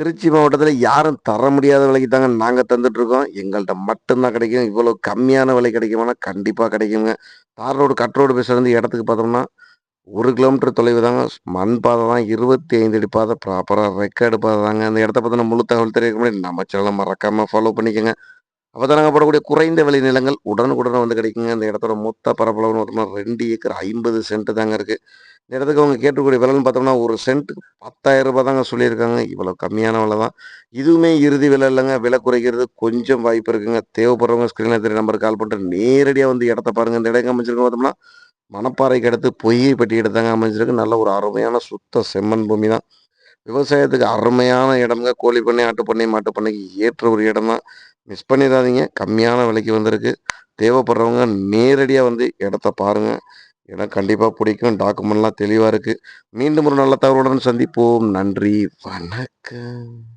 திருச்சி மாவட்டத்தில யாரும் தர முடியாத விலைக்கு தாங்க நாங்க தந்துட்டுருக்கோம். எங்கள்ட்ட மட்டும் தான் கிடைக்கும். இவ்வளோ கம்மியான விலை கிடைக்குமானா, கண்டிப்பா கிடைக்குங்க. தார் ரோடு, கட் ரோடு பேசுறது இடத்துக்கு பார்த்தோம்னா, 1 கிலோமீட்டர் தொலைவு தாங்க. மண் பாதை தான் 25 அடி பாதை. ப்ராப்பரா ரெக்கார்டு பாதை தாங்க. அந்த இடத்த பத்தின முழு தகவல் தெரியறதுக்கு முன்னாடி நம்ம சேனல மறக்காம ஃபாலோ பண்ணிக்கங்க. அப்பதான் நாங்க போடக்கூடிய குறைந்த விலை நிலங்கள் உடனுக்குடன் வந்து கிடைக்குங்க. இந்த இடத்தோட மொத்த பரப்பளவுன்னு பார்த்தோம்னா 2 ஏக்கர் 50 சென்ட் தாங்க இருக்கு. இந்த இடத்துக்கு அவங்க கேட்கக்கூடிய விலைன்னு பார்த்தோம்னா, ஒரு சென்ட்டுக்கு ரூ. 10,000 தாங்க சொல்லியிருக்காங்க. இவ்வளோ கம்மியான விலை தான். இதுவுமே இறுதி விலை இல்லங்க. விலை குறைக்கிறது கொஞ்சம் வாய்ப்பு இருக்குங்க. தேவைப்படுறவங்க ஸ்க்ரீன்ல தெரிய நம்பருக்கு கால் பண்ணிட்டு நேரடியா வந்து இடத்த பாருங்க. இந்த இடம் எங்க அமைஞ்சிருக்கு பார்த்தோம்னா, மணப்பாறைக்கு அடுத்து பொய்கைப்பட்டி இடத்தாங்க அமைஞ்சிருக்கு. நல்ல ஒரு அருமையான சுத்த செம்மண் பூமி தான். விவசாயத்துக்கு அருமையான இடம்ங்க. கோழி பண்ணை, ஆட்டு பண்ணை, மாட்டு பண்ணைக்கு ஏற்ற ஒரு இடம் தான். மிஸ் பண்ணிறாதீங்க. கம்மியான விலைக்கு வந்திருக்கு. தேவைப்படுறவங்க நேரடியா வந்து இடத்த பாருங்க. இடம் கண்டிப்பா பிடிக்கும். டாக்குமெண்ட்லாம் தெளிவா இருக்கு. மீண்டும் ஒரு நல்ல தகவலுடன் சந்திப்போம். நன்றி, வணக்கம்.